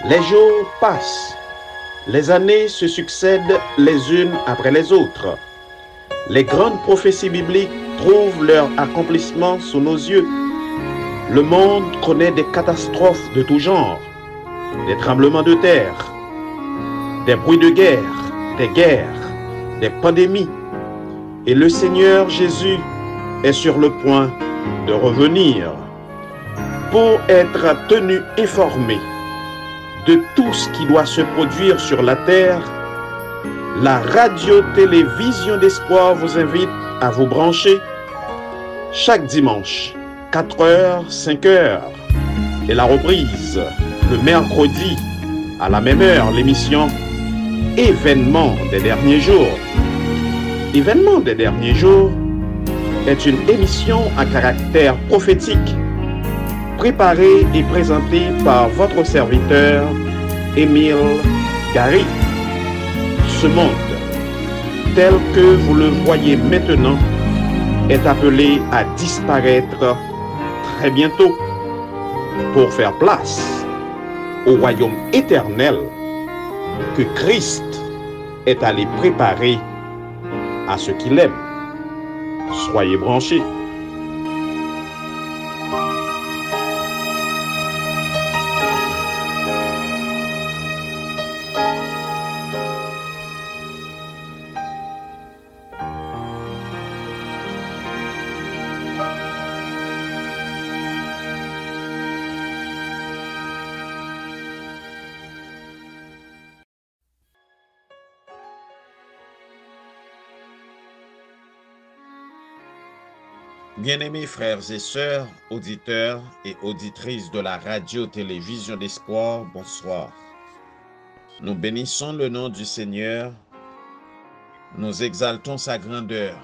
Les jours passent, les années se succèdent les unes après les autres. Les grandes prophéties bibliques trouvent leur accomplissement sous nos yeux. Le monde connaît des catastrophes de tout genre, des tremblements de terre, des bruits de guerre, des pandémies. Et le Seigneur Jésus est sur le point de revenir pour être tenu informé de tout ce qui doit se produire sur la terre. La radio-télévision d'espoir vous invite à vous brancher chaque dimanche, 4h, 5h, et la reprise le mercredi à la même heure, l'émission Événements des derniers jours. Événements des derniers jours est une émission à caractère prophétique, préparée et présentée par votre serviteur Émile Gary. Ce monde, tel que vous le voyez maintenant, est appelé à disparaître très bientôt pour faire place au royaume éternel que Christ est allé préparer à ceux qui l'aiment. Soyez branchés. Bien-aimés frères et sœurs, auditeurs et auditrices de la radio-télévision d'espoir, bonsoir. Nous bénissons le nom du Seigneur, nous exaltons sa grandeur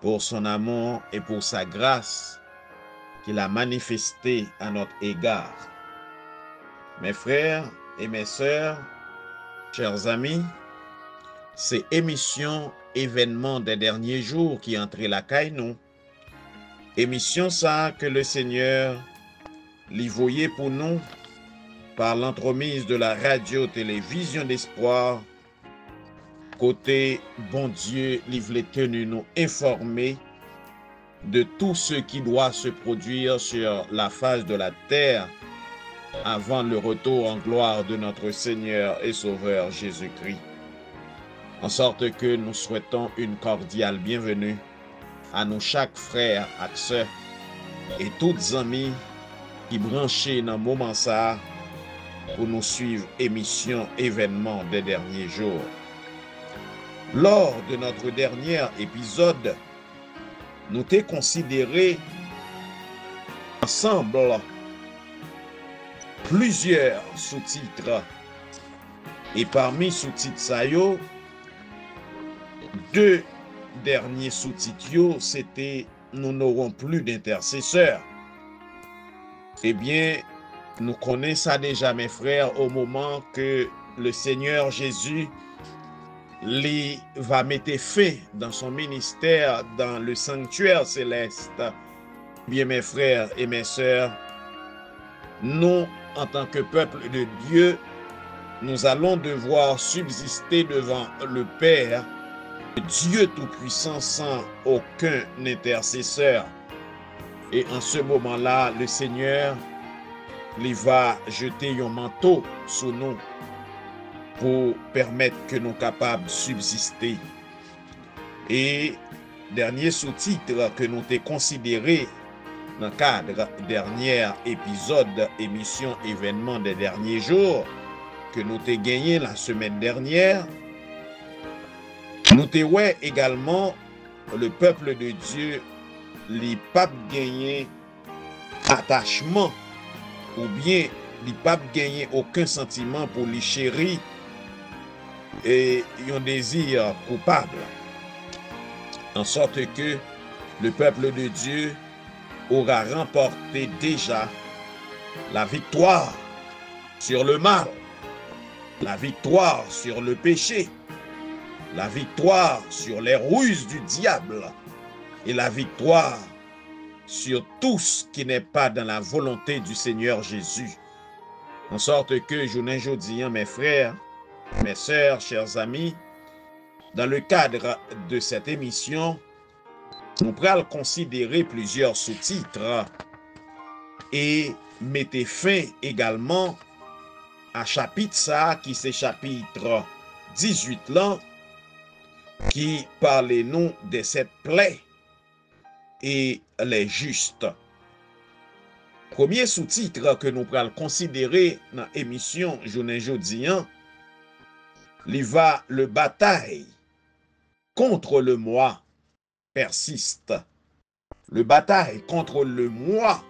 pour son amour et pour sa grâce qu'il a manifestée à notre égard. Mes frères et mes sœurs, chers amis, c'est émission Événements des derniers jours qui entrait la caille nous. Émission ça que le Seigneur l'y voyait pour nous par l'entremise de la radio-télévision d'espoir. Côté bon Dieu, il voulait tenir nous informés de tout ce qui doit se produire sur la face de la terre avant le retour en gloire de notre Seigneur et Sauveur Jésus-Christ. En sorte que nous souhaitons une cordiale bienvenue à nous chaque frère, et sœur et toutes amis qui branchés dans le moment ça pour nous suivre émission Événements des derniers jours. Lors de notre dernier épisode, nous t'ai considéré ensemble plusieurs sous-titres et parmi sous-titres ça yo, deux dernier sous-titre, c'était « Nous n'aurons plus d'intercesseurs ». Eh bien, nous connaissons ça déjà, mes frères, au moment que le Seigneur Jésus va mettre fin dans son ministère dans le sanctuaire céleste. Bien, mes frères et mes sœurs, nous, en tant que peuple de Dieu, nous allons devoir subsister devant le Père, Dieu Tout-Puissant sans aucun intercesseur. Et en ce moment-là, le Seigneur il va jeter un manteau sur nous pour permettre que nous soyons capables de subsister. Et dernier sous-titre que nous avons considéré dans le cadre du dernier épisode, émission Événements des derniers jours, que nous avons gagné la semaine dernière, nous avons également le peuple de Dieu, les papes gagné attachement ou bien les papes gagné aucun sentiment pour les chérir et un désir coupable. En sorte que le peuple de Dieu aura remporté déjà la victoire sur le mal, la victoire sur le péché, la victoire sur les ruses du diable et la victoire sur tout ce qui n'est pas dans la volonté du Seigneur Jésus. En sorte que, journée jeudi, mes frères, mes sœurs, chers amis, dans le cadre de cette émission, nous pourrons considérer plusieurs sous-titres et mettre fin également à chapitre ça, qui c'est chapitre 18 là, qui parle nous de cette plaie et les justes. Premier sous-titre que nous pourrons considérer dans l'émission journée jeudi, il va le bataille contre le moi persiste. Le bataille contre le moi,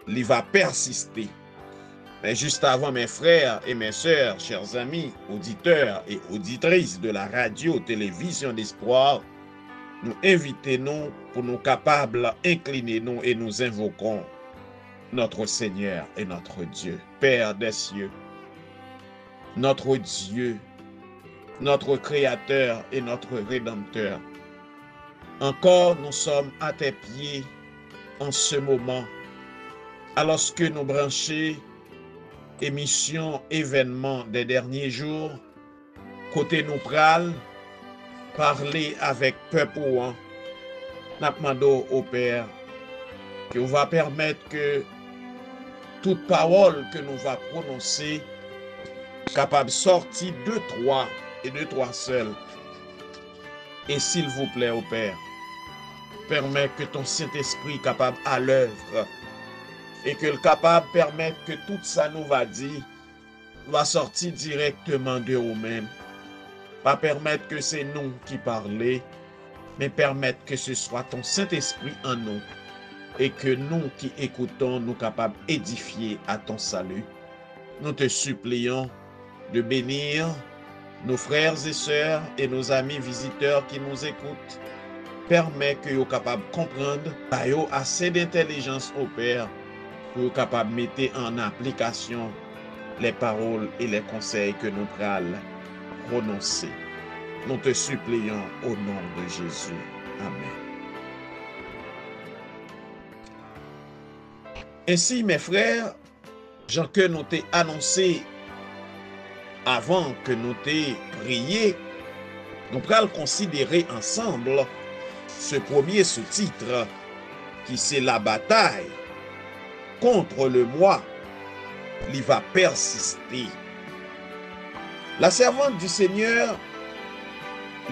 il va persister. Mais juste avant, mes frères et mes sœurs, chers amis, auditeurs et auditrices de la radio-télévision d'espoir, nous invitons pour nous capables d'incliner nous et nous invoquons notre Seigneur et notre Dieu, Père des cieux, notre Dieu, notre Créateur et notre Rédempteur. Encore nous sommes à tes pieds en ce moment, alors que nous branchons émission événement des derniers jours, côté nous pral, parler avec peuple ouan, n'a demandé au Père que vous va permettre que toute parole que nous va prononcer capable de sortir de toi et de toi seul. Et s'il vous plaît, au Père, permets que ton Saint-Esprit capable à l'œuvre et que le capable permette que tout ça nous va dire va sortir directement de nous-mêmes. Pas permettre que c'est nous qui parlons, mais permettre que ce soit ton Saint-Esprit en nous et que nous qui écoutons nous capables d'édifier à ton salut. Nous te supplions de bénir nos frères et sœurs et nos amis visiteurs qui nous écoutent. Permets que nous capables de comprendre, ayons assez d'intelligence au Père pour être capable de mettre en application les paroles et les conseils que nous allons prononcer. Nous te supplions au nom de Jésus. Amen. Ainsi, mes frères, Jean que nous t'ai annoncé avant que nous t'ai prié, nous allons considérer ensemble ce premier sous-titre qui c'est la bataille contre le moi, il va persister. La servante du Seigneur,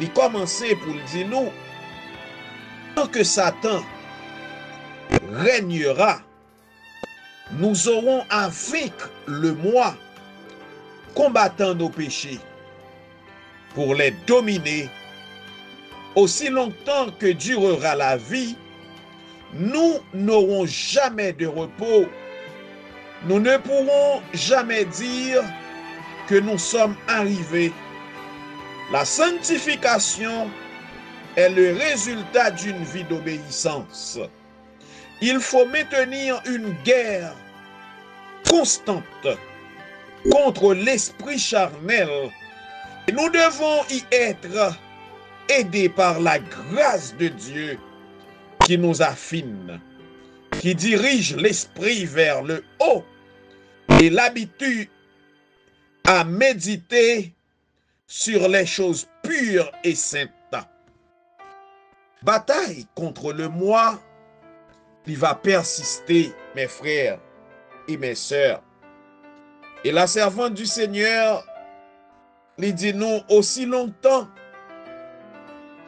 il commençait pour le dire nous, tant que Satan régnera, nous aurons à vaincre le moi, combattant nos péchés, pour les dominer. Aussi longtemps que durera la vie, nous n'aurons jamais de repos. Nous ne pourrons jamais dire que nous sommes arrivés. La sanctification est le résultat d'une vie d'obéissance. Il faut maintenir une guerre constante contre l'esprit charnel. Et nous devons y être aidés par la grâce de Dieu qui nous affine, qui dirige l'esprit vers le haut et l'habitude à méditer sur les choses pures et saintes. Bataille contre le moi, il va persister, mes frères et mes sœurs. Et la servante du Seigneur, il dit nous aussi longtemps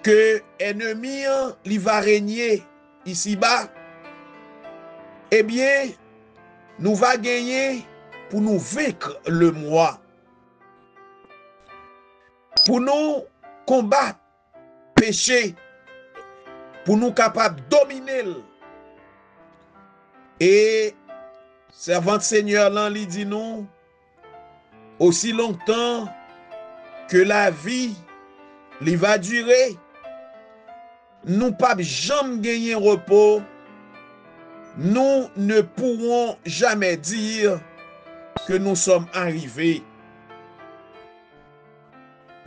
que l'ennemi il va régner ici-bas, eh bien, nous va gagner pour nous vaincre le moi, pour nous combattre péché, pour nous capables de dominer. Et servante Seigneur là, il dit nous aussi longtemps que la vie il va durer, nous pas jamais gagner repos, nous ne pourrons jamais dire que nous sommes arrivés.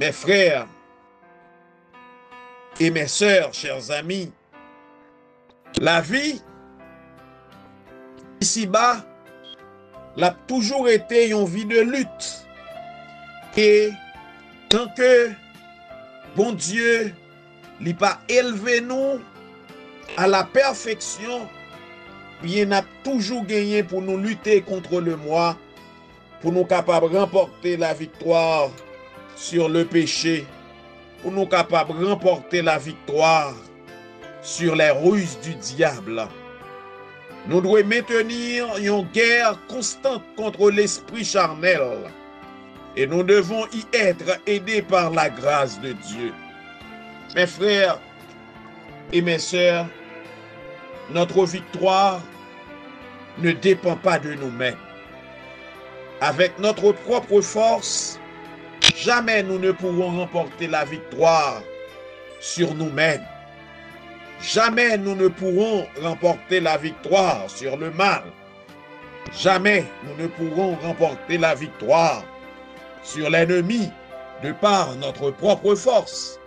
Mes frères et mes sœurs, chers amis, la vie ici-bas l'a toujours été une vie de lutte. Et tant que bon Dieu n'a pas élevé nous à la perfection, il a toujours gagné pour nous lutter contre le moi, pour nous capables de remporter la victoire sur le péché, pour nous capables de remporter la victoire sur les ruses du diable. Nous devons maintenir une guerre constante contre l'esprit charnel et nous devons y être aidés par la grâce de Dieu. Mes frères et mes sœurs, notre victoire ne dépend pas de nous-mêmes. Avec notre propre force, jamais nous ne pourrons remporter la victoire sur nous-mêmes. Jamais nous ne pourrons remporter la victoire sur le mal. Jamais nous ne pourrons remporter la victoire sur l'ennemi de par notre propre force.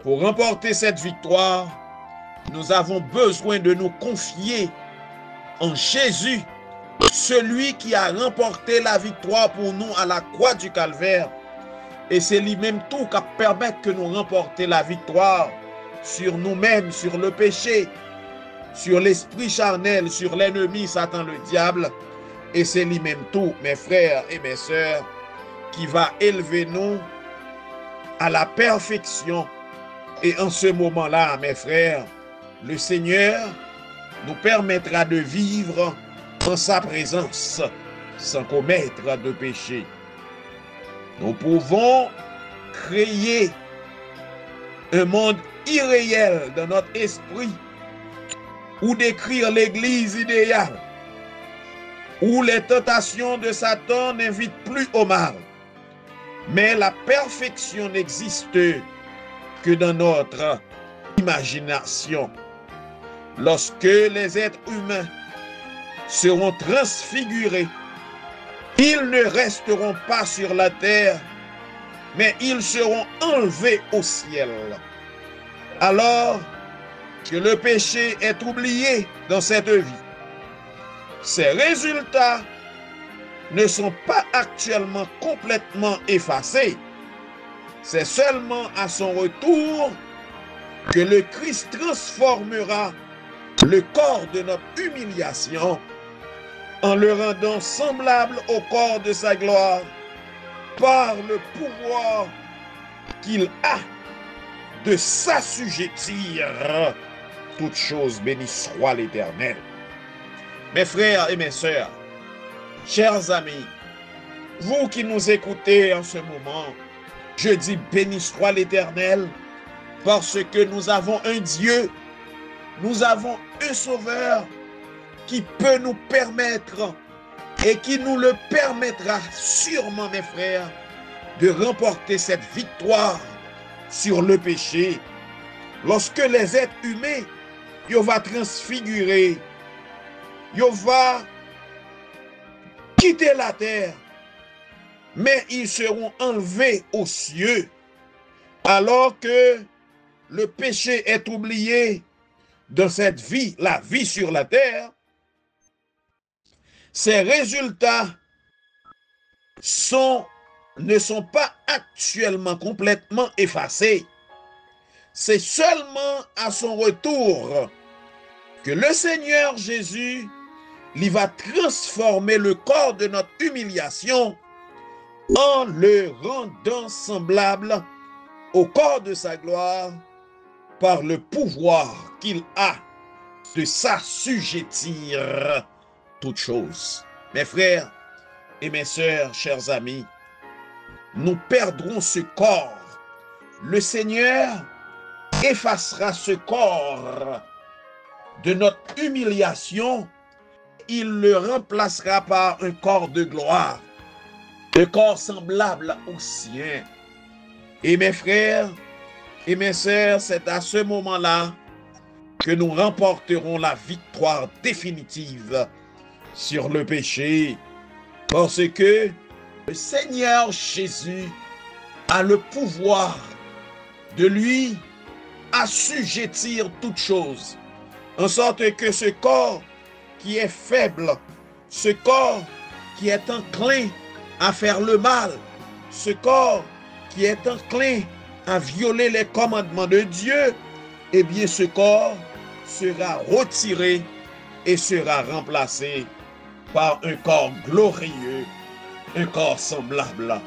Pour remporter cette victoire, nous avons besoin de nous confier en Jésus, celui qui a remporté la victoire pour nous à la croix du Calvaire. Et c'est lui-même tout qui permet que nous remporter la victoire sur nous-mêmes, sur le péché, sur l'esprit charnel, sur l'ennemi, Satan le diable. Et c'est lui-même tout, mes frères et mes sœurs, qui va élever nous à la perfection. Et en ce moment-là, mes frères, le Seigneur nous permettra de vivre en sa présence sans commettre de péché. Nous pouvons créer un monde irréel dans notre esprit ou décrire l'église idéale où les tentations de Satan n'invitent plus au mal. Mais la perfection n'existe que dans notre imagination. Lorsque les êtres humains seront transfigurés, ils ne resteront pas sur la terre, mais ils seront enlevés au ciel. Alors que le péché est oublié dans cette vie, ses résultats ne sont pas actuellement complètement effacés. C'est seulement à son retour que le Christ transformera le corps de notre humiliation en le rendant semblable au corps de sa gloire par le pouvoir qu'il a de s'assujettir toutes choses. Béni soit l'Éternel. Mes frères et mes sœurs, chers amis, vous qui nous écoutez en ce moment, je dis béni soit l'Éternel parce que nous avons un Dieu, nous avons un Sauveur qui peut nous permettre et qui nous le permettra sûrement, mes frères, de remporter cette victoire sur le péché. Lorsque les êtres humains, ils vont transfigurer, ils vont quitter la terre, mais ils seront enlevés aux cieux, alors que le péché est oublié dans cette vie, la vie sur la terre. Ces résultats ne sont pas actuellement complètement effacés. C'est seulement à son retour que le Seigneur Jésus va transformer le corps de notre humiliation en le rendant semblable au corps de sa gloire par le pouvoir qu'il a de s'assujettir toutes choses. Mes frères et mes sœurs, chers amis, nous perdrons ce corps. Le Seigneur effacera ce corps de notre humiliation. Il le remplacera par un corps de gloire, un corps semblable au sien. Et mes frères et mes sœurs, c'est à ce moment-là que nous remporterons la victoire définitive sur le péché, parce que le Seigneur Jésus a le pouvoir de lui assujettir toutes choses, en sorte que ce corps qui est faible, ce corps qui est enclin à faire le mal, ce corps qui est enclin à violer les commandements de Dieu, eh bien ce corps sera retiré et sera remplacé par un corps glorieux, un corps semblable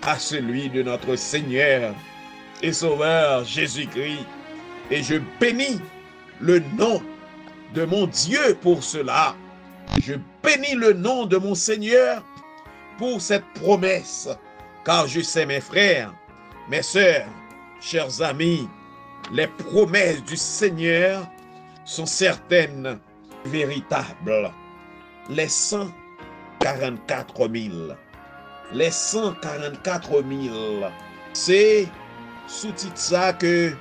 à celui de notre Seigneur et Sauveur Jésus-Christ. Et je bénis le nom de mon Dieu pour cela. Je bénis le nom de mon Seigneur pour cette promesse, car je sais, mes frères, mes sœurs, chers amis, les promesses du Seigneur sont certaines, véritables. Les 144 000, les 144 000, c'est sous-titre ça que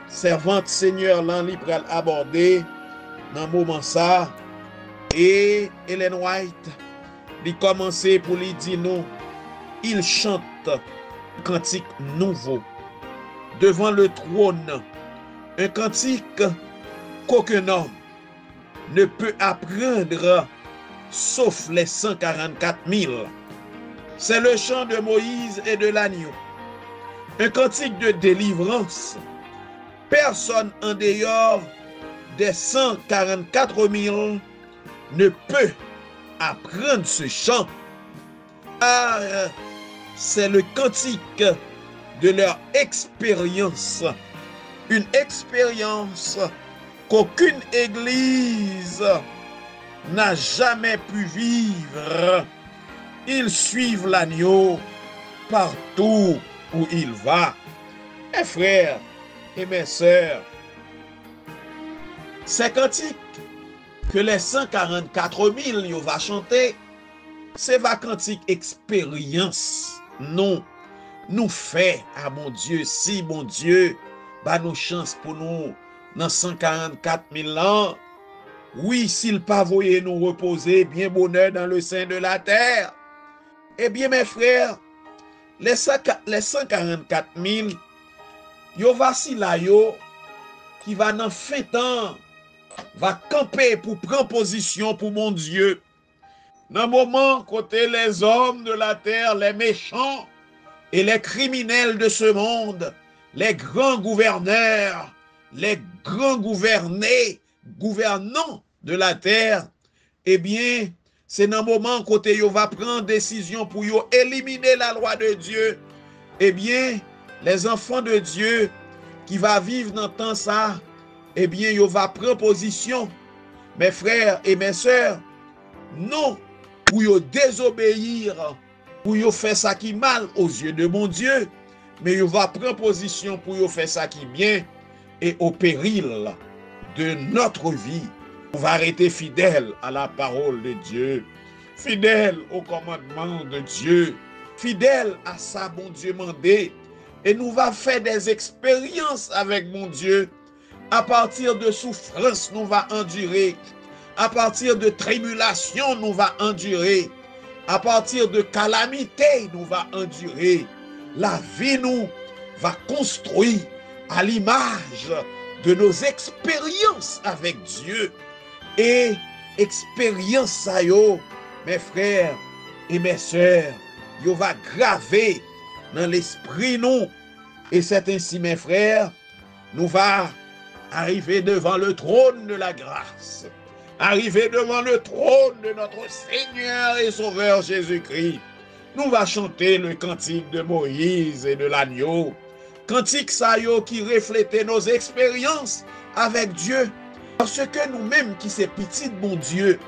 servante Seigneur l'en libre à aborder dans le moment ça. Et Ellen White, il commençait pour lui dire non, il chante un cantique nouveau devant le trône, un cantique qu'aucun homme ne peut apprendre sauf les 144 000. C'est le chant de Moïse et de l'agneau, un cantique de délivrance. Personne en dehors des 144 000 ne peut apprendre ce chant. Car c'est le cantique de leur expérience. Une expérience qu'aucune église n'a jamais pu vivre. Ils suivent l'agneau partout où il va. Mes frères et mes sœurs, ces cantiques que les 144 000 va chanter, c'est va cantique expérience. Non, nous fait à mon Dieu, si mon Dieu bah nous chance pour nous dans 144 000 ans. Oui, s'il pas voyait nous reposer bien bonheur dans le sein de la terre. Eh bien, mes frères, les 144 000, yo voici là yo, qui va dans fin temps, va camper pour prendre position pour mon Dieu. Dans le moment, côté les hommes de la terre, les méchants et les criminels de ce monde, les grands gouverneurs, les grands gouvernants de la terre, eh bien, c'est dans le moment côté yo va prendre décision pour yo éliminer la loi de Dieu. Eh bien, les enfants de Dieu qui va vivre dans le temps ça, eh bien, yo va prendre position, mes frères et mes sœurs, non pour yo désobéir, pour yo faire ça qui mal aux yeux de mon Dieu, mais yo va prendre position pour yo faire ça qui bien et au péril de notre vie. On va rester fidèle à la parole de Dieu, fidèle au commandement de Dieu, fidèle à ça, bon Dieu mandé. Et nous va faire des expériences avec mon Dieu. À partir de souffrances, nous va endurer. À partir de tribulations, nous va endurer. À partir de calamités, nous va endurer. La vie nous va construire à l'image de nos expériences avec Dieu. Et expérience ça yo, mes frères et mes sœurs, yo va graver dans l'esprit nous. Et c'est ainsi, mes frères, nous va arriver devant le trône de la grâce, arriver devant le trône de notre Seigneur et Sauveur Jésus-Christ. Nous va chanter le cantique de Moïse et de l'agneau, cantique ça yo qui reflétait nos expériences avec Dieu. Parce que nous-mêmes qui c'est petit de mon Dieu,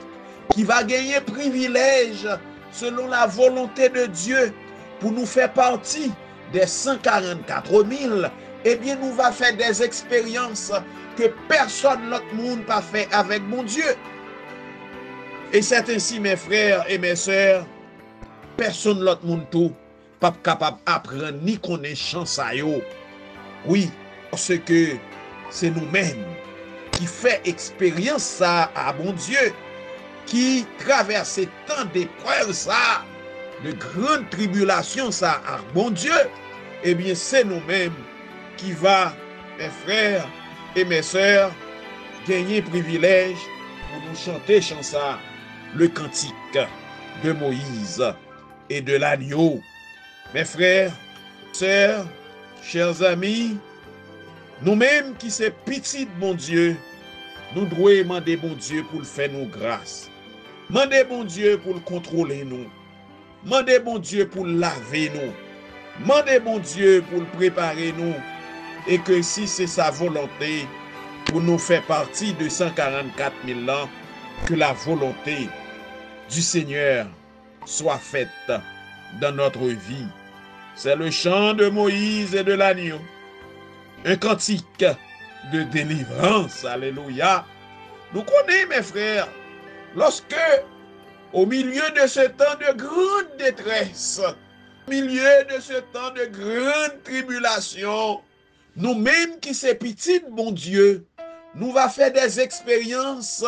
qui va gagner privilège selon la volonté de Dieu pour nous faire partie des 144 000, eh bien nous va faire des expériences que personne l'autre monde pas fait avec mon Dieu. Et c'est ainsi, mes frères et mes sœurs, personne l'autre monde tout pas capable d'apprendre ni connaître chance à yo. Oui, parce que c'est nous-mêmes qui fait expérience ça à bon Dieu, qui traverse tant d'épreuves ça, de grandes tribulations ça à bon Dieu, eh bien c'est nous-mêmes qui va, mes frères et mes sœurs, gagner privilège pour nous chanter ça, le cantique de Moïse et de l'agneau. Mes frères, sœurs, chers amis, nous-mêmes qui sommes petits de mon Dieu, nous devons demander bon Dieu pour le faire nous grâce. Demander bon Dieu pour le contrôler nous. Demander bon Dieu pour le laver nous. Demander bon Dieu pour le préparer nous. Et que si c'est sa volonté pour nous faire partie de 144 000 ans, que la volonté du Seigneur soit faite dans notre vie. C'est le chant de Moïse et de l'agneau. Un cantique de délivrance. Alléluia. Nous connaissons, mes frères, lorsque, au milieu de ce temps de grande détresse, au milieu de ce temps de grande tribulation, nous-mêmes qui sommes petits de bon Dieu, nous va faire des expériences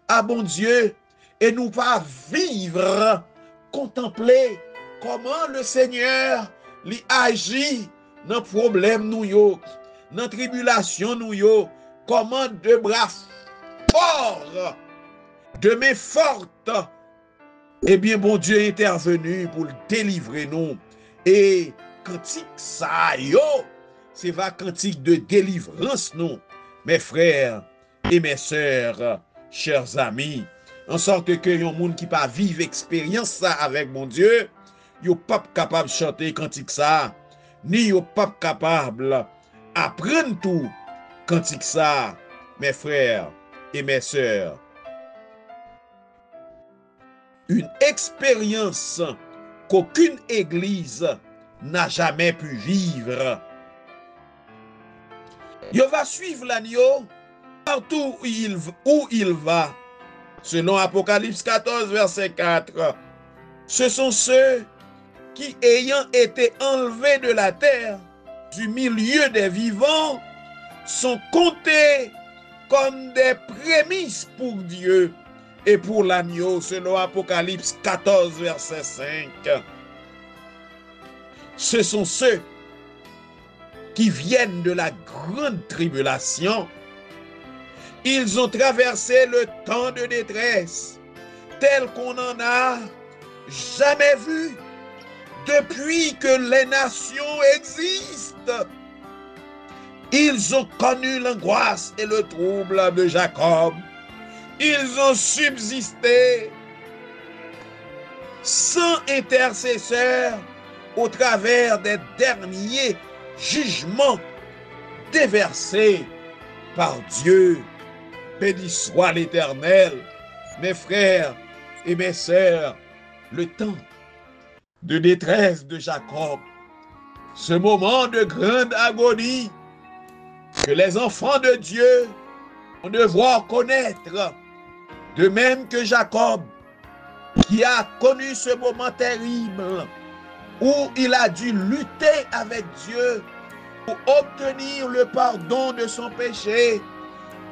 à bon Dieu et nous va vivre, contempler comment le Seigneur lui agit dans le problème nous yo, dans la tribulation nous yo, comment de bras forts, de mains fortes, eh bien bon Dieu est intervenu pour délivrer nous. Et cantique ça yo, c'est va cantique de délivrance nous, mes frères et mes sœurs, chers amis, en sorte que yon monde qui pas vivre expérience ça avec mon Dieu, yo pas capable de chanter cantique ça, ni yo pas capable apprendre tout cantique ça, mes frères et mes sœurs. Une expérience qu'aucune église n'a jamais pu vivre. Il va suivre l'agneau partout où il va. Selon Apocalypse 14, verset 4. Ce sont ceux qui, ayant été enlevés de la terre, du milieu des vivants, sont comptés comme des prémices pour Dieu et pour l'agneau, selon Apocalypse 14, verset 5. Ce sont ceux qui viennent de la grande tribulation. Ils ont traversé le temps de détresse tel qu'on n'en a jamais vu depuis que les nations existent. Ils ont connu l'angoisse et le trouble de Jacob. Ils ont subsisté sans intercesseur au travers des derniers jugements déversés par Dieu. Béni soit l'Éternel. Mes frères et mes sœurs, le temps de détresse de Jacob, ce moment de grande agonie que les enfants de Dieu vont devoir connaître, de même que Jacob, qui a connu ce moment terrible où il a dû lutter avec Dieu pour obtenir le pardon de son péché,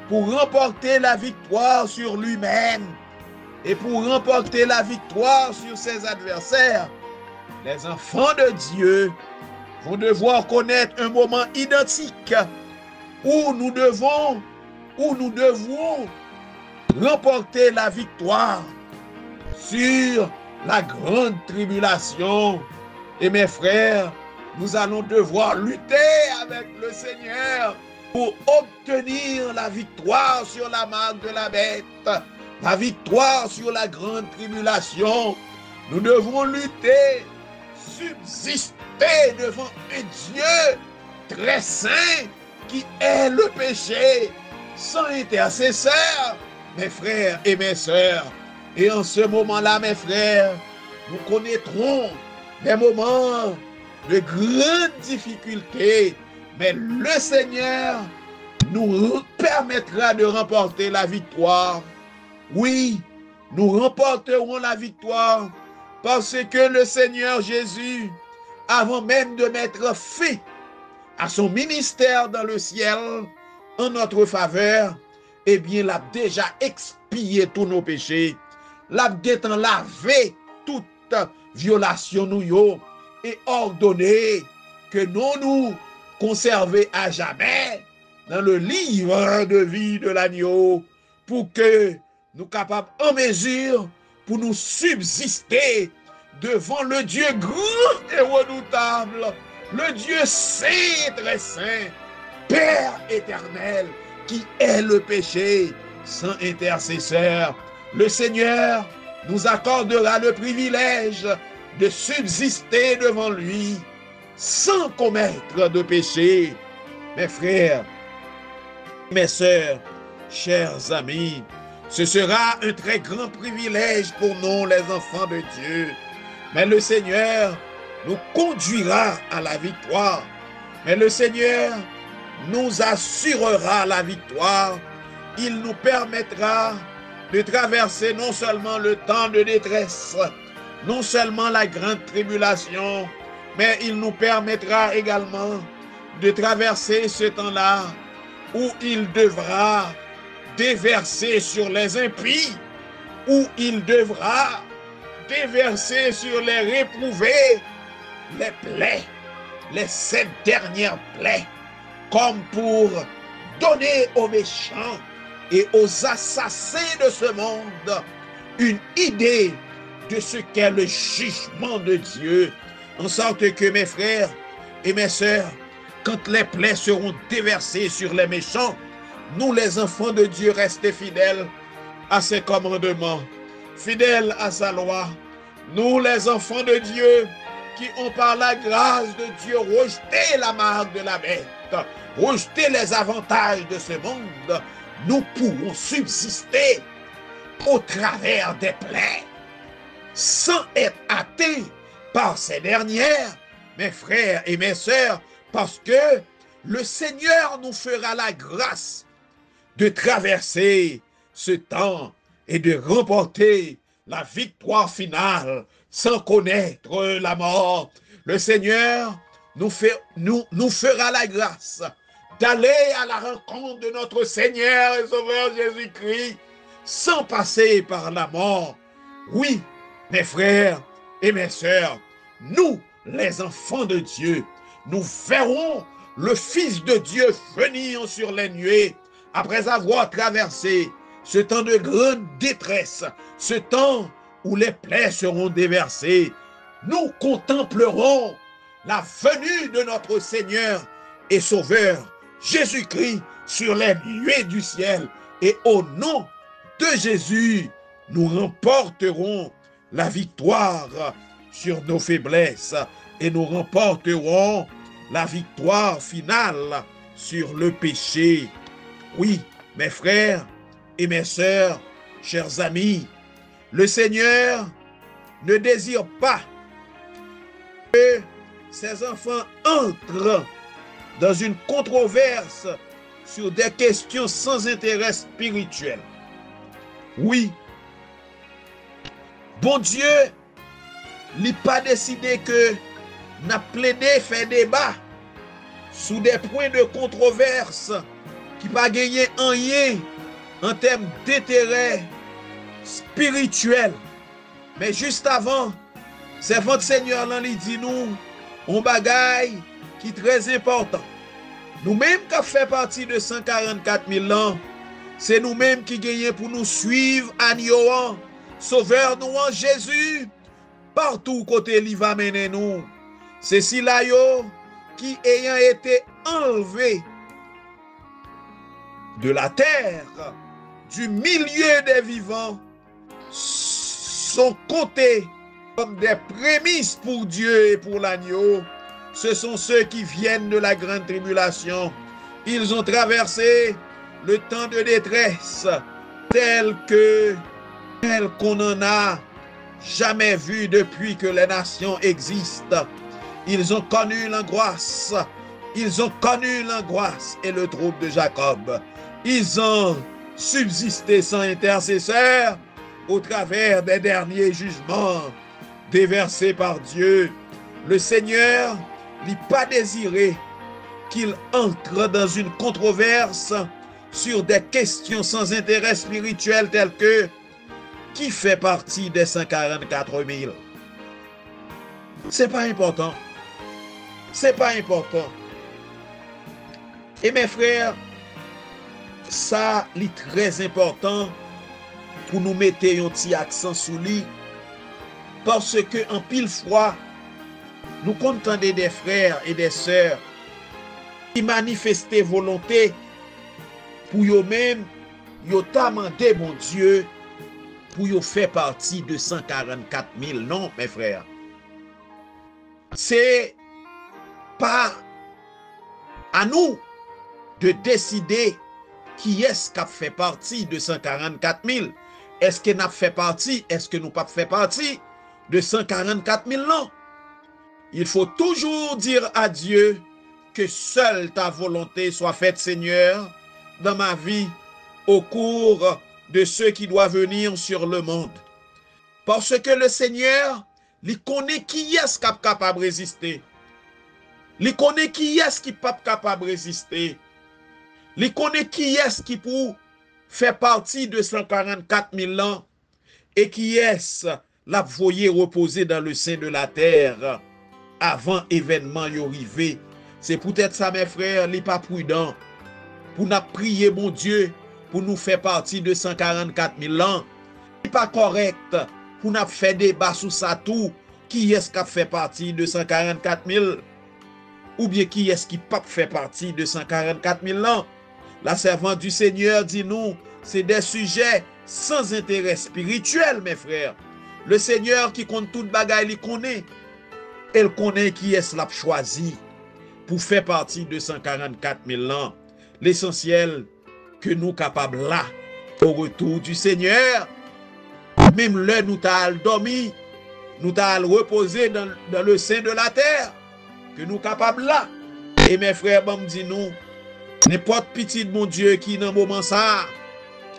pour remporter la victoire sur lui-même et pour remporter la victoire sur ses adversaires. Les enfants de Dieu vont devoir connaître un moment identique où nous devons remporter la victoire sur la grande tribulation. Et mes frères, nous allons devoir lutter avec le Seigneur pour obtenir la victoire sur la marque de la bête, la victoire sur la grande tribulation. Nous devons lutter, subsister devant un Dieu très saint qui est le péché, sans intercesseur, mes frères et mes sœurs. Et en ce moment-là, mes frères, nous connaîtrons des moments de grandes difficultés, mais le Seigneur nous permettra de remporter la victoire. Oui, nous remporterons la victoire parce que le Seigneur Jésus, avant même de mettre fin à son ministère dans le ciel en notre faveur, eh bien, il a déjà expié tous nos péchés. L'a détant lavé toute violation nous yo et ordonné que nous conserver à jamais dans le livre de vie de l'agneau pour que nous capables en mesure pour nous subsister devant le Dieu grand et redoutable, le Dieu saint et très saint, Père éternel, qui est le péché sans intercesseur. Le Seigneur nous accordera le privilège de subsister devant lui sans commettre de péché. Mes frères, mes sœurs, chers amis, ce sera un très grand privilège pour nous, les enfants de Dieu. Mais le Seigneur nous conduira à la victoire. Mais le Seigneur nous assurera la victoire. Il nous permettra de traverser non seulement le temps de détresse, non seulement la grande tribulation, mais il nous permettra également de traverser ce temps-là où il devra déverser sur les impies, où il devra déverser sur les réprouvés les plaies, les 7 dernières plaies, comme pour donner aux méchants et aux assassins de ce monde une idée de ce qu'est le jugement de Dieu, en sorte que mes frères et mes sœurs, quand les plaies seront déversées sur les méchants, nous les enfants de Dieu restés fidèles à ses commandements, fidèles à sa loi, nous les enfants de Dieu qui ont par la grâce de Dieu rejeté la marque de la bête, rejeté les avantages de ce monde, nous pourrons subsister au travers des plaies sans être atteints par ces dernières, mes frères et mes sœurs, parce que le Seigneur nous fera la grâce de traverser ce temps et de remporter la victoire finale sans connaître la mort. Le Seigneur nous fera la grâce d'aller à la rencontre de notre Seigneur et Sauveur Jésus-Christ sans passer par la mort. Oui, mes frères et mes sœurs, nous, les enfants de Dieu, nous verrons le Fils de Dieu venir sur les nuées après avoir traversé ce temps de grande détresse, ce temps où les plaies seront déversées. Nous contemplerons la venue de notre Seigneur et Sauveur Jésus-Christ sur les nuées du ciel. Et au nom de Jésus, nous remporterons la victoire sur nos faiblesses et nous remporterons la victoire finale sur le péché. Oui, mes frères et mes sœurs, chers amis, le Seigneur ne désire pas que ses enfants entrent dans une controverse sur des questions sans intérêt spirituel. Oui, bon Dieu n'a pas décidé que n'a plaidé, fait débat sous des points de controverse qui pas gagné rien en termes d'intérêt spirituel. Mais juste avant, c'est votre Seigneur là, il dit nous, on bagaille qui est très important. Nous-mêmes qui fait partie de 144 000 ans, c'est nous-mêmes qui gagnons pour nous suivre agneau, sauveur nous en Jésus, partout côté il va mener nous. C'est si là yo qui ayant été enlevé de la terre, du milieu des vivants, sont comptés comme des prémices pour Dieu et pour l'agneau. Ce sont ceux qui viennent de la grande tribulation. Ils ont traversé le temps de détresse tel qu'on n'en a jamais vu depuis que les nations existent. Ils ont connu l'angoisse. Ils ont connu l'angoisse et le trouble de Jacob. Ils ont subsisté sans intercesseur au travers des derniers jugements déversés par Dieu. Le Seigneur n'a pas désiré qu'il entre dans une controverse sur des questions sans intérêt spirituel telles que qui fait partie des 144 000. C'est pas important. C'est pas important. Et mes frères, ça est très important pour nous mettre un petit accent sous lui. Parce que en pile fois, nous contendons des frères et des sœurs qui manifestaient volonté pour eux-mêmes, ils ont demandé, mon Dieu, pour eux faire partie de 144 000. Non, mes frères. C'est pas à nous de décider qui est-ce qui a fait partie de 144 000. Est-ce que nous avons fait partie? Est-ce que nous pas fait partie de 144 000? Non. Il faut toujours dire à Dieu que seule ta volonté soit faite, Seigneur, dans ma vie, au cours de ceux qui doivent venir sur le monde. Parce que le Seigneur, il connaît qui est-ce qui est capable de résister. Il connaît qui est-ce qui n'est pas capable de résister. Il connaît qui est-ce qui peut faire partie de 144 000 ans et qui est-ce la voyer reposer dans le sein de la terre avant événement arrivé. C'est peut-être ça, mes frères, il n'est pas prudent pour nous prier, mon Dieu, pour nous faire partie de 144 000 ans. Ce n'est pas correct pour nous faire débat sur ça tout. Qui est-ce qui fait partie de 144 000? Ou bien qui est-ce qui pas fait partie de 144 000 ans? La servante du Seigneur dit nous, c'est des sujets sans intérêt spirituel, mes frères. Le Seigneur qui compte toute bagaille, il connaît. Elle connaît qui est-ce l'a choisi pour faire partie de 144 000 ans. L'essentiel que nous capables là, au retour du Seigneur, même là nous t'as dormi, nous t'as reposé dans le sein de la terre, que nous capables là. Et mes frères, bon me dit nous, n'importe petit de mon Dieu qui dans moment ça,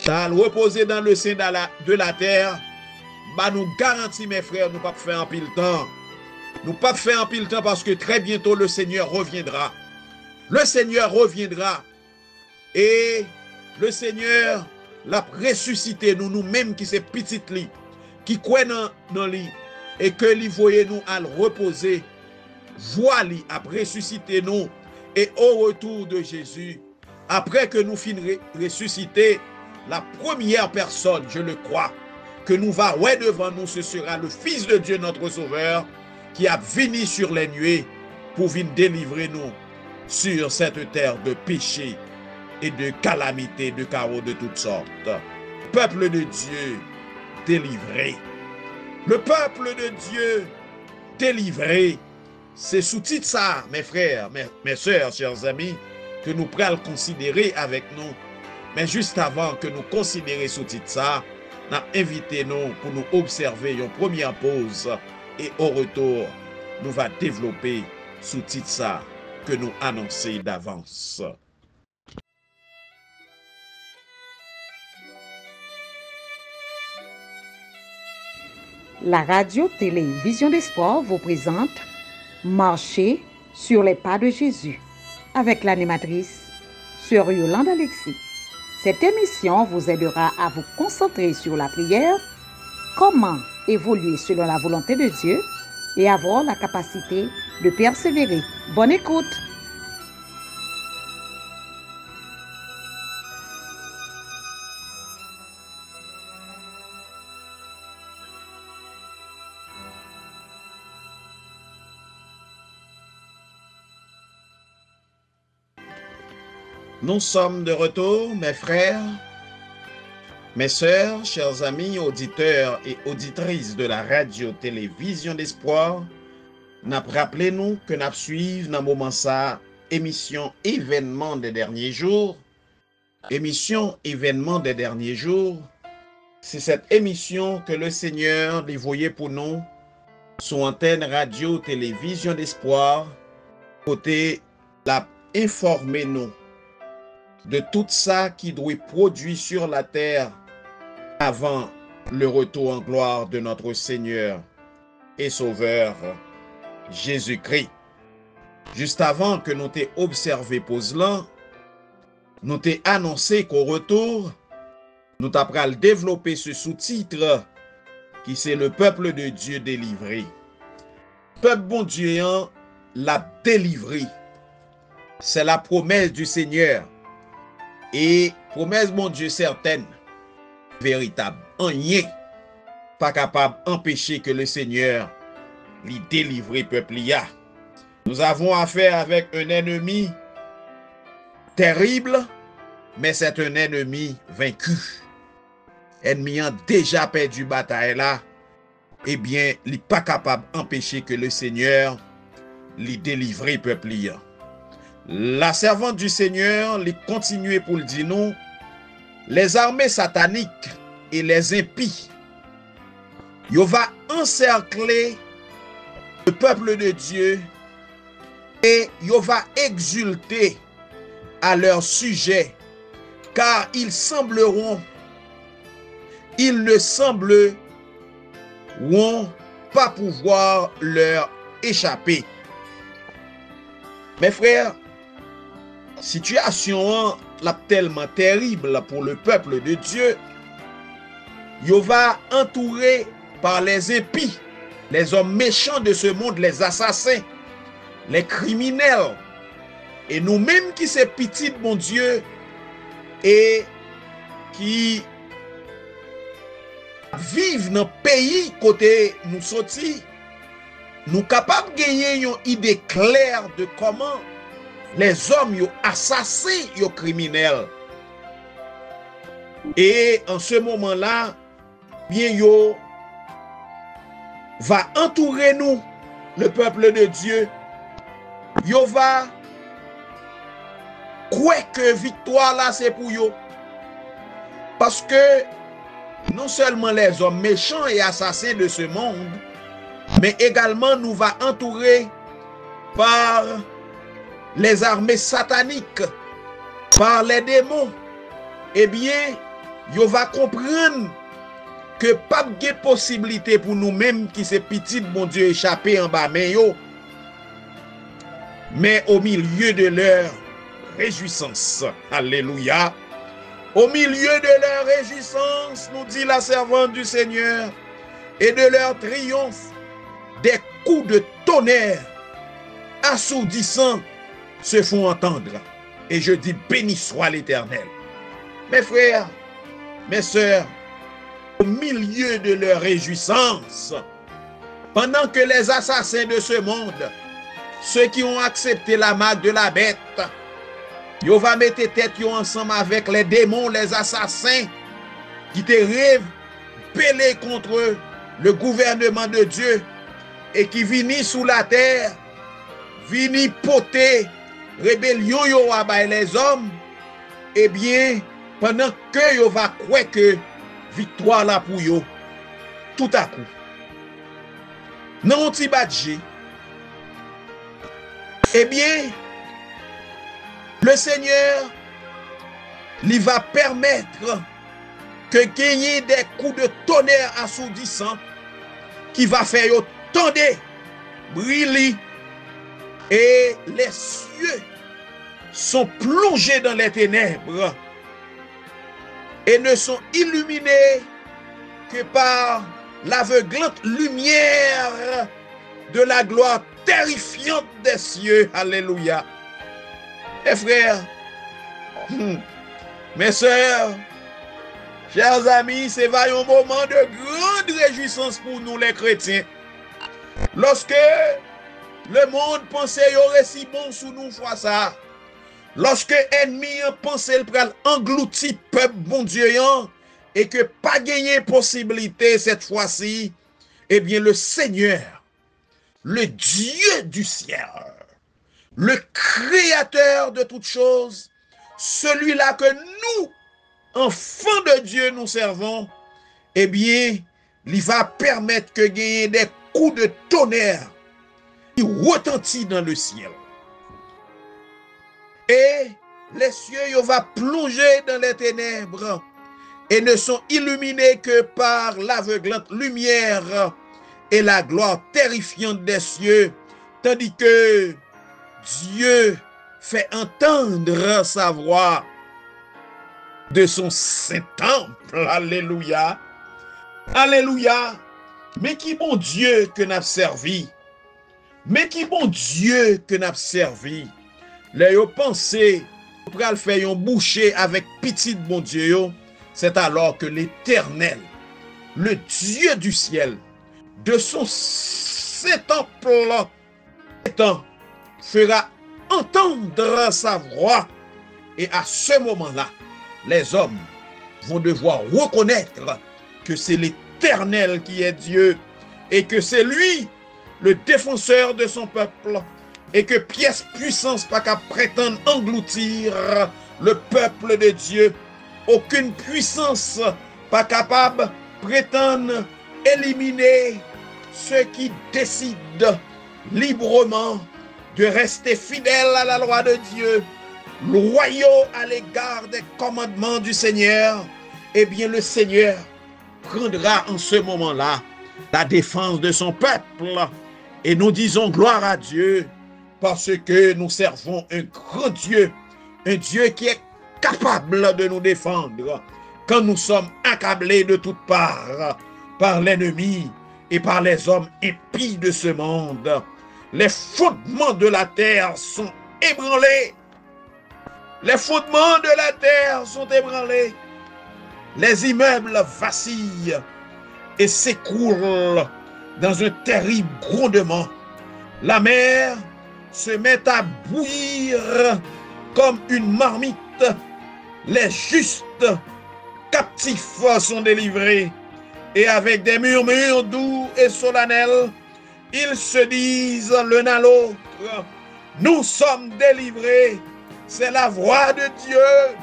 t'as reposé dans le sein de la terre, bah nous garantit mes frères, nous pas faire en pile temps. Nous pas faire en pile temps parce que très bientôt le Seigneur reviendra. Le Seigneur reviendra. Et le Seigneur l'a ressuscité nous-mêmes qui c'est petit lit, qui croit dans lui, et que lui voyez nous à le reposer. Voilà, a ressuscité nous. Et au retour de Jésus, après que nous finirons ressusciter, la première personne, je le crois, que nous va ouais devant nous, ce sera le Fils de Dieu, notre Sauveur, qui a venu sur les nuées pour venir délivrer nous sur cette terre de péché et de calamité, de chaos de toutes sortes. Le peuple de Dieu délivré. Le peuple de Dieu délivré. C'est sous-titre ça, mes frères, mes sœurs, chers amis, que nous pourrons considérer avec nous. Mais juste avant que nous considérions sous-titre ça, nous invitons pour nous observer une première pause et au retour, nous allons développer sous-titre ça que nous annonçons d'avance. La radio-télévision d'espoir vous présente Marcher sur les pas de Jésus avec l'animatrice Sœur Yolande Alexis. Cette émission vous aidera à vous concentrer sur la prière, comment évoluer selon la volonté de Dieu et avoir la capacité de persévérer. Bonne écoute! Nous sommes de retour, mes frères, mes sœurs, chers amis, auditeurs et auditrices de la radio-télévision d'espoir. Rappelez-nous que nous suivons dans le moment ça, émission événement des derniers jours. Émission événement des derniers jours, c'est cette émission que le Seigneur dévoyait pour nous sur antenne radio-télévision d'espoir, côté la informer nous de tout ça qui doit produire sur la terre avant le retour en gloire de notre Seigneur et Sauveur Jésus-Christ. Juste avant que nous t'ayons observé pause là, nous t'ayons annoncé qu'au retour, nous t'apprends développer ce sous-titre qui c'est le peuple de Dieu délivré. Peuple bon Dieu l'a délivré. C'est la promesse du Seigneur. Et promesse, mon Dieu, certaine, véritable. rien pas capable d'empêcher que le Seigneur lui délivre peuple là. Nous avons affaire avec un ennemi terrible, mais c'est un ennemi vaincu. Ennemi a déjà perdu bataille là, eh bien, il n'est pas capable d'empêcher que le Seigneur lui délivre peuple là. La servante du Seigneur lui continue pour le dire non, les armées sataniques et les impies, ils vont encercler le peuple de Dieu et ils vont exulter à leur sujet, car ils ne sembleront pas pouvoir leur échapper. Mes frères, situation là tellement terrible pour le peuple de Dieu, il va entouré par les impies, les hommes méchants de ce monde, les assassins, les criminels, et nous-mêmes qui sommes petits de mon Dieu et qui vivent dans le pays côté nous sortis, nous capables de gagner une idée claire de comment les hommes yo assassins yo criminels. Et en ce moment-là, bien yo va entourer nous, le peuple de Dieu. Yo va croire que victoire là c'est pour yo. Parce que non seulement les hommes méchants et assassins de ce monde, mais également nous va entourer par les armées sataniques, par les démons. Eh bien, yo va comprendre que pas de possibilité pour nous-mêmes qui c'est petit bon Dieu échapper en bas mais yo. Mais au milieu de leur réjouissance, alléluia, au milieu de leur réjouissance, nous dit la servante du Seigneur, et de leur triomphe, des coups de tonnerre assourdissants se font entendre. Et je dis, béni soit l'Éternel. Mes frères, mes sœurs, au milieu de leur réjouissance, pendant que les assassins de ce monde, ceux qui ont accepté la marque de la bête, ils vont mettre tête ensemble avec les démons, les assassins, qui te rebellent contre le gouvernement de Dieu et qui viennent sous la terre, viennent poter rébellion yo à les hommes, eh bien, pendant que yo va croire que victoire là pour yo, tout à coup, non ti badji, eh bien, le Seigneur lui va permettre que gagner des coups de tonnerre assourdissants qui va faire tendre, briller, et les cieux sont plongés dans les ténèbres et ne sont illuminés que par l'aveuglante lumière de la gloire terrifiante des cieux. Alléluia. Mes frères, mes sœurs, chers amis, c'est un moment de grande réjouissance pour nous les chrétiens. Lorsque le monde pensait qu'il y aurait si bon sous nous fois ça, lorsque l'ennemi pensait qu'il allait engloutir le peuple bon Dieu et que pas gagner possibilité cette fois-ci, eh bien le Seigneur, le Dieu du ciel, le créateur de toutes choses, celui-là que nous, enfants de Dieu, nous servons, eh bien, il va permettre que gagner des coups de tonnerre qui retentissent dans le ciel. Et les cieux vont plonger dans les ténèbres et ne sont illuminés que par l'aveuglante lumière et la gloire terrifiante des cieux, tandis que Dieu fait entendre sa voix de son saint temple. Alléluia. Alléluia. Mais qui bon Dieu que n'a servi. Mais qui bon Dieu que n'a servi. Là, yo pensé pour faire un boucher avec petit bon Dieu, c'est alors que l'Éternel le Dieu du ciel, de son saint temple, fera entendre sa voix. Et à ce moment-là, les hommes vont devoir reconnaître que c'est l'Éternel qui est Dieu et que c'est lui le défenseur de son peuple et que pièce puissance pas qu'à prétendre engloutir le peuple de Dieu. Aucune puissance pas capable prétendre éliminer ceux qui décident librement de rester fidèles à la loi de Dieu, loyaux à l'égard des commandements du Seigneur. Eh bien, le Seigneur prendra en ce moment-là la défense de son peuple. Et nous disons gloire à Dieu parce que nous servons un grand Dieu, un Dieu qui est capable de nous défendre quand nous sommes accablés de toutes parts par l'ennemi et par les hommes impies de ce monde. Les fondements de la terre sont ébranlés. Les fondements de la terre sont ébranlés. Les immeubles vacillent et s'écroulent dans un terrible grondement. La mer se met à bouillir comme une marmite. Les justes captifs sont délivrés. Et avec des murmures doux et solennels, ils se disent l'un à l'autre, nous sommes délivrés. C'est la voix de Dieu.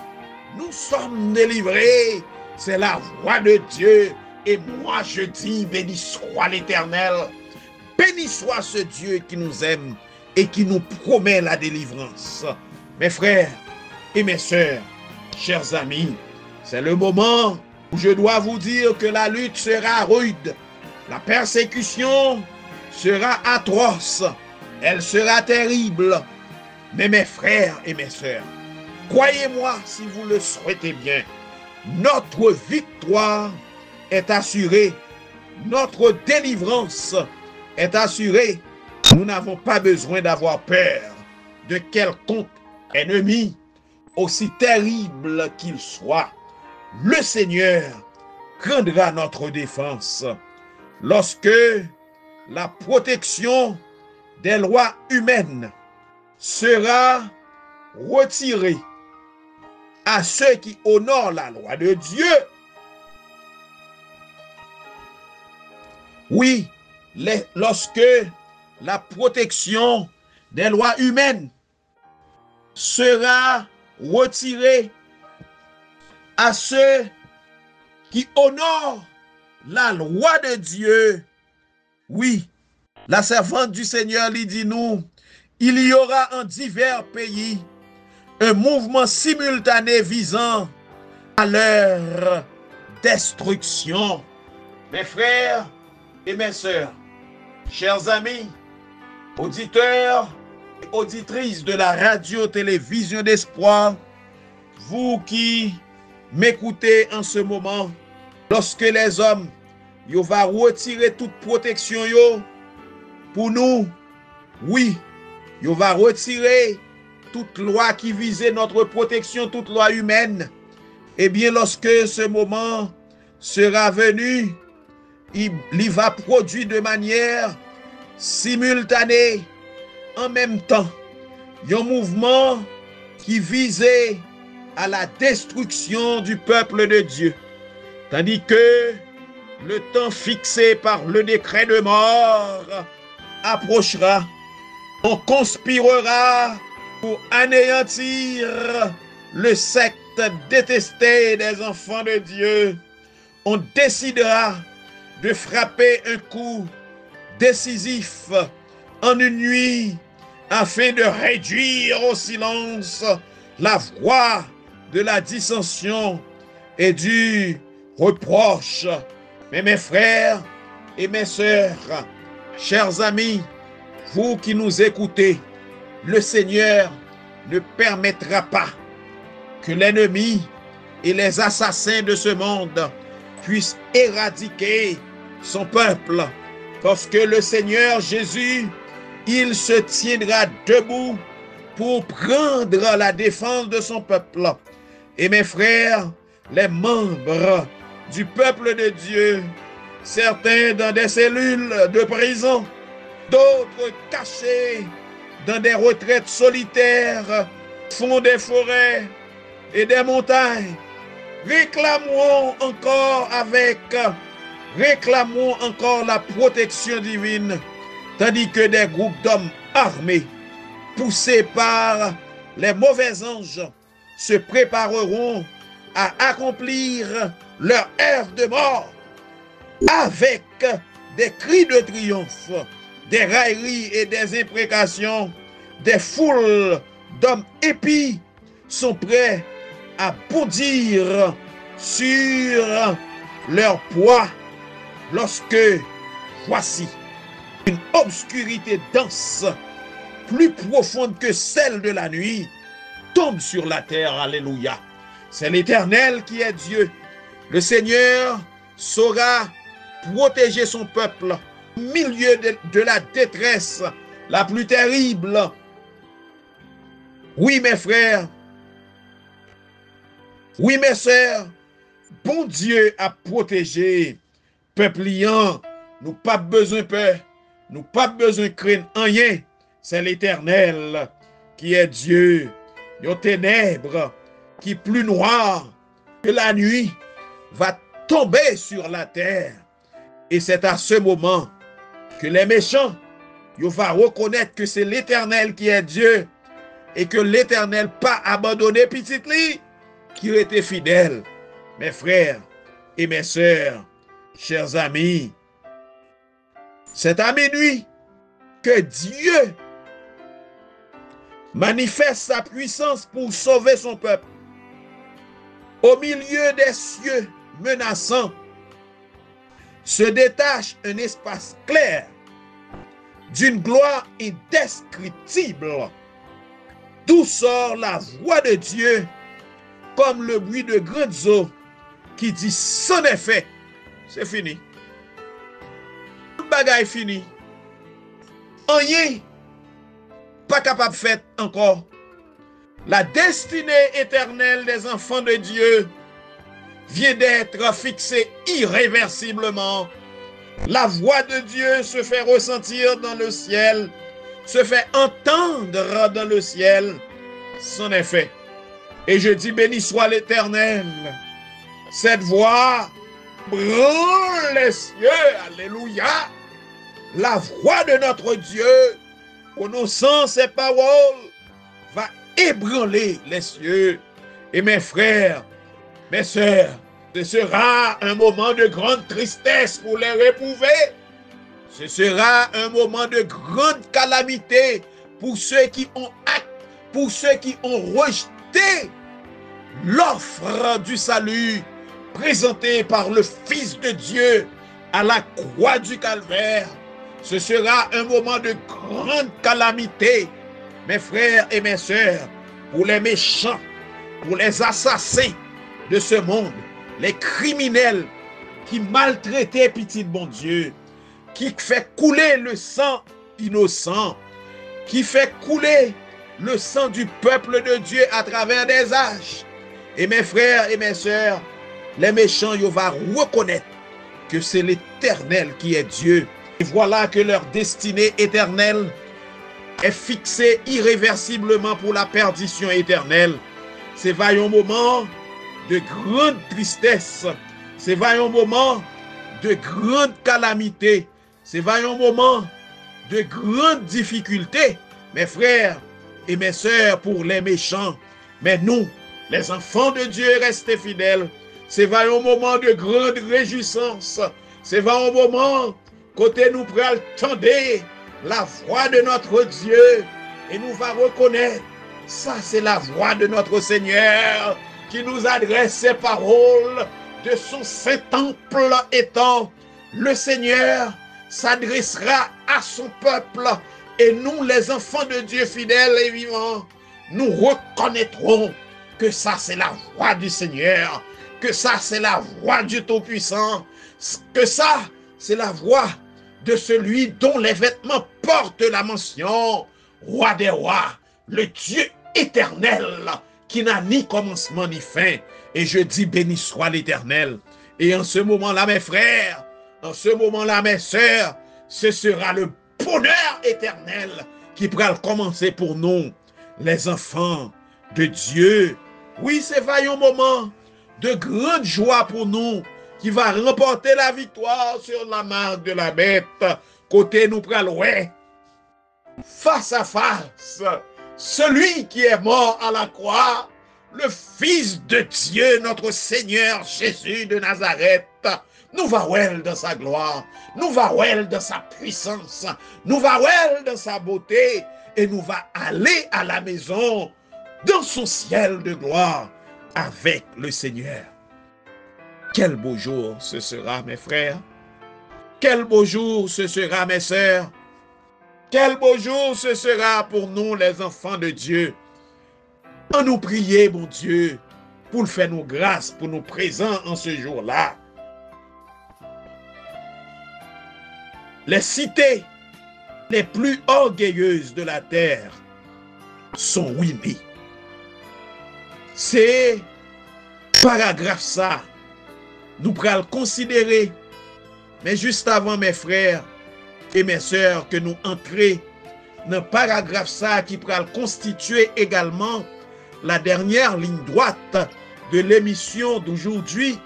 Nous sommes délivrés. C'est la voix de Dieu. Et moi je dis, béni soit l'Éternel. Béni soit ce Dieu qui nous aime et qui nous promet la délivrance. Mes frères et mes sœurs, chers amis, c'est le moment où je dois vous dire que la lutte sera rude. La persécution sera atroce. Elle sera terrible. Mais mes frères et mes sœurs, croyez-moi si vous le souhaitez bien, notre victoire est assurée. Notre délivrance est assurée. Nous n'avons pas besoin d'avoir peur de quelconque ennemi, aussi terrible qu'il soit. Le Seigneur rendra notre défense. Lorsque la protection des lois humaines sera retirée à ceux qui honorent la loi de Dieu, oui, lorsque la protection des lois humaines sera retirée à ceux qui honorent la loi de Dieu, oui, la servante du Seigneur lui dit nous, il y aura en divers pays un mouvement simultané visant à leur destruction. Mes frères et mes sœurs, chers amis, auditeurs et auditrices de la radio-télévision d'espoir, vous qui m'écoutez en ce moment, lorsque les hommes yo va retirer toute protection yo pour nous, oui, yo va retirer toute loi qui visait notre protection, toute loi humaine. Eh bien, lorsque ce moment sera venu, il va produire de manière simultanée, en même temps, un mouvement qui visait à la destruction du peuple de Dieu. Tandis que le temps fixé par le décret de mort approchera, on conspirera pour anéantir le secte détesté des enfants de Dieu. On décidera de frapper un coup décisif en une nuit afin de réduire au silence la voix de la dissension et du reproche. Mais mes frères et mes sœurs, chers amis, vous qui nous écoutez, le Seigneur ne permettra pas que l'ennemi et les assassins de ce monde puissent éradiquer son peuple. Parce que le Seigneur Jésus, il se tiendra debout pour prendre la défense de son peuple. Et mes frères, les membres du peuple de Dieu, certains dans des cellules de prison, d'autres cachés dans des retraites solitaires, fond des forêts et des montagnes. Réclamons encore la protection divine, tandis que des groupes d'hommes armés, poussés par les mauvais anges, se prépareront à accomplir leur œuvre de mort avec des cris de triomphe, des railleries et des imprécations. Des foules d'hommes épis sont prêts à bondir sur leur poids lorsque, voici, une obscurité dense, plus profonde que celle de la nuit, tombe sur la terre. Alléluia. C'est l'Éternel qui est Dieu. Le Seigneur saura protéger son peuple au milieu de la détresse la plus terrible. Oui, mes frères, oui, mes sœurs, bon Dieu a protégé peuple liant. Nous pas besoin peur, nous pas besoin craindre rien. C'est l'Éternel qui est Dieu. Nos ténèbres qui plus noires que la nuit va tomber sur la terre. Et c'est à ce moment que les méchants vont reconnaître que c'est l'Éternel qui est Dieu et que l'Éternel pas abandonné petit li qui était fidèle. Mes frères et mes sœurs, chers amis, c'est à minuit que Dieu manifeste sa puissance pour sauver son peuple. Au milieu des cieux menaçants se détache un espace clair d'une gloire indescriptible, d'où sort la voix de Dieu comme le bruit de grandes eaux qui dit son effet. C'est fini. Le bagaille fini. Rien pas capable de faire encore. La destinée éternelle des enfants de Dieu vient d'être fixée irréversiblement. La voix de Dieu se fait ressentir dans le ciel, se fait entendre dans le ciel. C'en est fait. Et je dis, béni soit l'Éternel. Cette voix branle les cieux. Alléluia. La voix de notre Dieu, prononçant ces paroles, va ébranler les cieux. Et mes frères, mes sœurs, ce sera un moment de grande tristesse pour les réprouvés. Ce sera un moment de grande calamité pour ceux qui ont acte, pour ceux qui ont rejeté l'offre du salut présentée par le Fils de Dieu à la croix du Calvaire. Ce sera un moment de grande calamité, mes frères et mes sœurs, pour les méchants, pour les assassins de ce monde, les criminels qui maltraitaient petit bon Dieu, qui fait couler le sang innocent, qui fait couler le sang du peuple de Dieu à travers des âges. Et mes frères et mes sœurs, les méchants, ils vont reconnaître que c'est l'Éternel qui est Dieu. Et voilà que leur destinée éternelle est fixée irréversiblement pour la perdition éternelle. C'est un moment de grande tristesse. C'est un moment de grande calamité. C'est un moment de grande difficulté, mes frères et mes sœurs, pour les méchants. Mais nous, les enfants de Dieu, restez fidèles. C'est un moment de grande réjouissance. C'est un moment côté nous prenons tendre la voix de notre Dieu et nous va reconnaître, ça c'est la voix de notre Seigneur qui nous adresse ces paroles de son saint temple étant. Le Seigneur s'adressera à son peuple et nous les enfants de Dieu fidèles et vivants, nous reconnaîtrons que ça c'est la voix du Seigneur, que ça c'est la voix du Tout-Puissant, que ça c'est la voix de celui dont les vêtements portent la mention roi des rois, le Dieu éternel qui n'a ni commencement ni fin. Et je dis béni soit l'Éternel. Et en ce moment-là, mes frères, en ce moment-là, mes sœurs, ce sera le bonheur éternel qui pourra commencer pour nous, les enfants de Dieu. Oui, c'est un moment de grande joie pour nous qui va remporter la victoire sur la marque de la bête. Côté nous prenons, ouais, face à face, celui qui est mort à la croix, le Fils de Dieu, notre Seigneur Jésus de Nazareth. Nous va well dans sa gloire, nous va well dans sa puissance, nous va well dans sa beauté, et nous va aller à la maison dans son ciel de gloire avec le Seigneur. Quel beau jour ce sera, mes frères. Quel beau jour ce sera, mes sœurs. Quel beau jour ce sera pour nous, les enfants de Dieu. On nous prier, mon Dieu, pour le faire nous grâce, pour nous présents en ce jour-là. Les cités les plus orgueilleuses de la terre sont ruinées. C'est paragraphe ça. Nous pourrons le considérer. Mais juste avant, mes frères et mes sœurs, que nous entrions dans le paragraphe ça qui pourra constituer également la dernière ligne droite de l'émission d'aujourd'hui,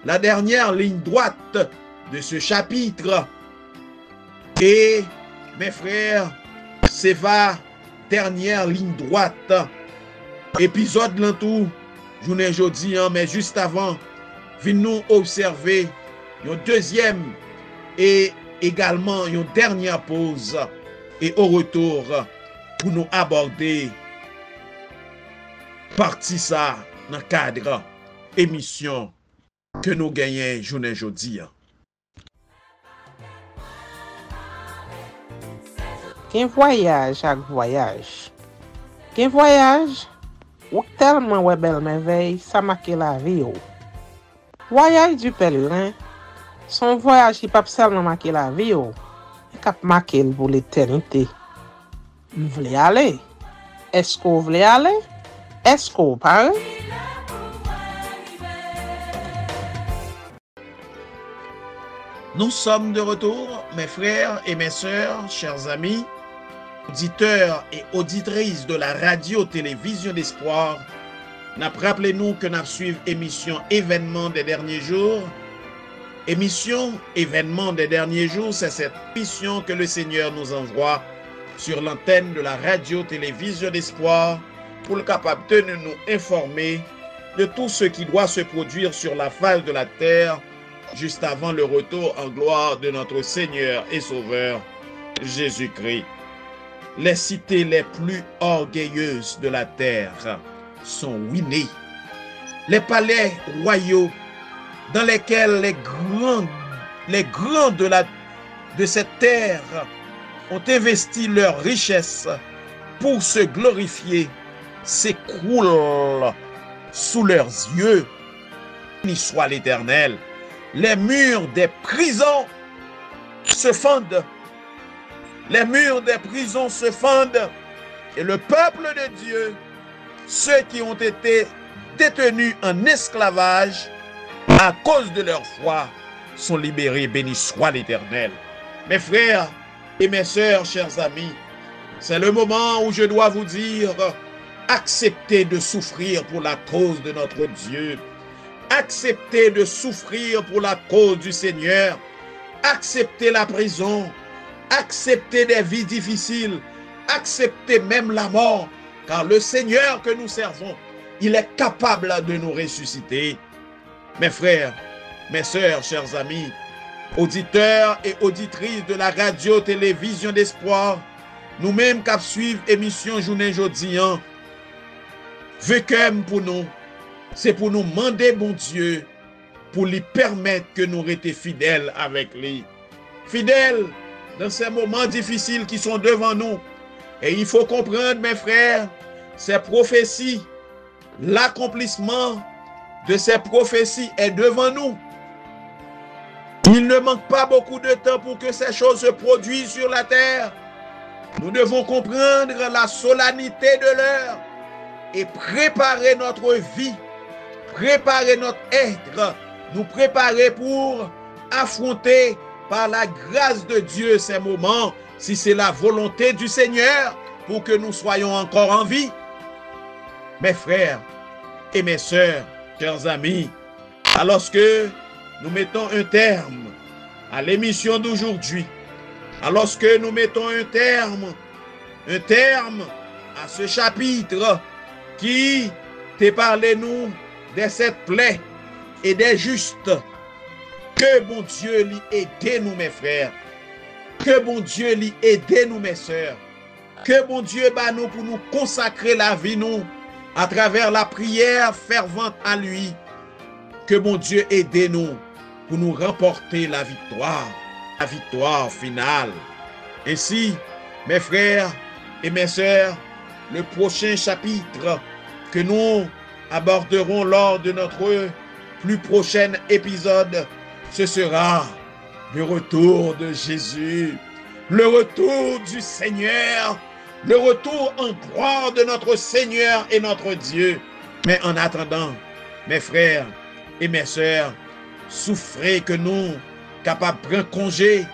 la dernière ligne droite de ce chapitre. Et, mes frères, c'est la dernière ligne droite, épisode l'entour, journée jeudi, mais juste avant, venons observer une deuxième et également une dernière pause, et au retour, pour nous aborder partie ça dans le cadre émission que nous gagnons journée jeudi. Qu'un voyage avec voyage. Qu'un voyage ou tellement ouais belle merveille, ça marque la vie. Voyage du pèlerin, son voyage qui pas seulement marquer la vie, il cap marquer pour l'éternité. Vous voulez aller? Est-ce que vous voulez aller? Est-ce que vous parlez? Nous sommes de retour, mes frères et mes sœurs, chers amis, auditeurs et auditrices de la radio-télévision d'espoir. Rappelez-nous que nous suivons l'émission Événements des derniers jours. Émission Événements des derniers jours, c'est cette émission que le Seigneur nous envoie sur l'antenne de la radio-télévision d'espoir pour le capable de nous informer de tout ce qui doit se produire sur la face de la terre juste avant le retour en gloire de notre Seigneur et Sauveur Jésus-Christ. Les cités les plus orgueilleuses de la terre sont ruinées. Les palais royaux dans lesquels les grands de cette terre ont investi leurs richesses pour se glorifier s'écroulent sous leurs yeux. Béni soit l'Éternel. Les murs des prisons se fendent. Les murs des prisons se fendent. Et le peuple de Dieu, ceux qui ont été détenus en esclavage à cause de leur foi, sont libérés. Béni soit l'Éternel. Mes frères et mes sœurs, chers amis, c'est le moment où je dois vous dire, acceptez de souffrir pour la cause de notre Dieu. Acceptez de souffrir pour la cause du Seigneur. Acceptez la prison. Acceptez des vies difficiles. Acceptez même la mort. Car le Seigneur que nous servons, il est capable de nous ressusciter. Mes frères, mes sœurs, chers amis, auditeurs et auditrices de la radio-télévision d'espoir, nous-mêmes qui suivons l'émission Journée Jeudi, vécum pour nous, c'est pour nous demander, bon Dieu, pour lui permettre que nous restions fidèles avec lui. Fidèles dans ces moments difficiles qui sont devant nous. Et il faut comprendre, mes frères, ces prophéties, l'accomplissement de ces prophéties est devant nous. Il ne manque pas beaucoup de temps pour que ces choses se produisent sur la terre. Nous devons comprendre la solennité de l'heure et préparer notre vie, préparer notre être nous préparer pour affronter par la grâce de Dieu ces moments, si c'est la volonté du Seigneur, pour que nous soyons encore en vie. Mes frères et mes sœurs, chers amis, alors que nous mettons un terme à l'émission d'aujourd'hui, alors que nous mettons un terme à ce chapitre qui te parlé nous de cette plaie et des justes, que bon Dieu l'y aide nous mes frères, que bon Dieu l'y aide nous mes sœurs, que bon Dieu bat nous pour nous consacrer la vie nous à travers la prière fervente à lui, que bon Dieu aide nous pour nous remporter la victoire finale. Ainsi, mes frères et mes sœurs, le prochain chapitre que nous aborderons lors de notre plus prochain épisode, ce sera le retour de Jésus, le retour du Seigneur, le retour en gloire de notre Seigneur et notre Dieu. Mais en attendant, mes frères et mes sœurs, souffrez que nous, capables de prendre congé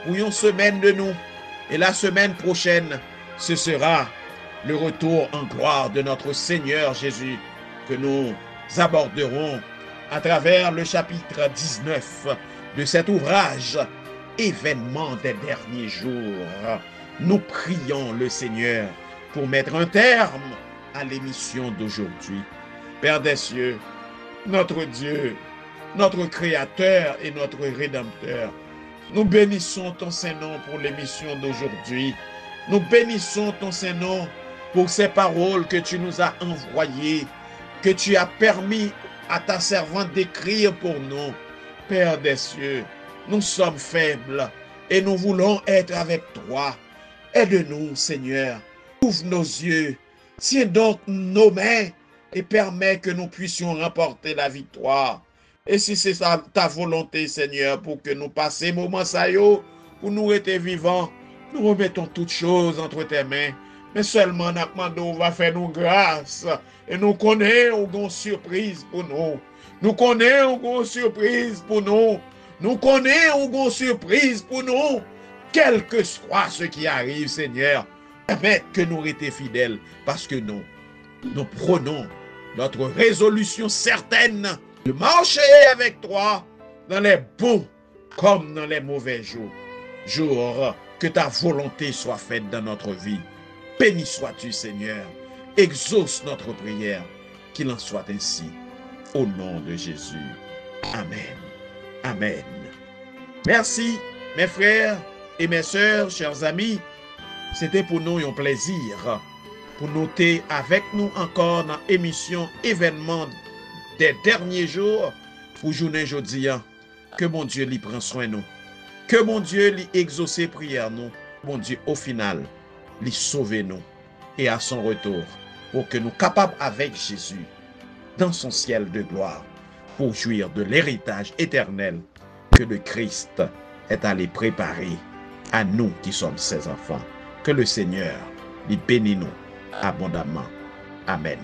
pour une semaine de nous. Et la semaine prochaine, ce sera le retour en gloire de notre Seigneur Jésus que nous aborderons à travers le chapitre 19 de cet ouvrage, Événements des derniers jours. Nous prions le Seigneur pour mettre un terme à l'émission d'aujourd'hui. Père des cieux, notre Dieu, notre Créateur et notre Rédempteur, nous bénissons ton Saint-Nom pour l'émission d'aujourd'hui. Nous bénissons ton Saint-Nom pour ces paroles que tu nous as envoyées, que tu as permis à ta servante d'écrire pour nous. Père des cieux, nous sommes faibles et nous voulons être avec toi. Aide-nous, Seigneur. Ouvre nos yeux, tiens donc nos mains et permets que nous puissions remporter la victoire. Et si c'est ta volonté, Seigneur, pour que nous passions moment ça yo, pour nous être vivants, nous remettons toutes choses entre tes mains. Mais seulement nous va faire nous grâce. Et nous connaissons une surprise pour nous. Nous connaissons une surprise pour nous. Nous connaissons une surprise pour nous. Quel que soit ce qui arrive, Seigneur, permette que nous restions fidèles. Parce que nous prenons notre résolution certaine de marcher avec toi dans les bons comme dans les mauvais jours. Que ta volonté soit faite dans notre vie. Béni sois-tu, Seigneur. Exauce notre prière. Qu'il en soit ainsi. Au nom de Jésus. Amen. Amen. Merci, mes frères et mes sœurs, chers amis. C'était pour nous un plaisir pour noter avec nous encore dans l'émission Événements des derniers jours pour journée jeudi. Que mon Dieu lui prend soin de nous. Que mon Dieu lui exauce prière nous. Mon Dieu, au final, lui sauve nous. Et à son retour, pour que nous capables avec Jésus, dans son ciel de gloire, pour jouir de l'héritage éternel que le Christ est allé préparer à nous qui sommes ses enfants. Que le Seigneur lui bénisse nous abondamment. Amen.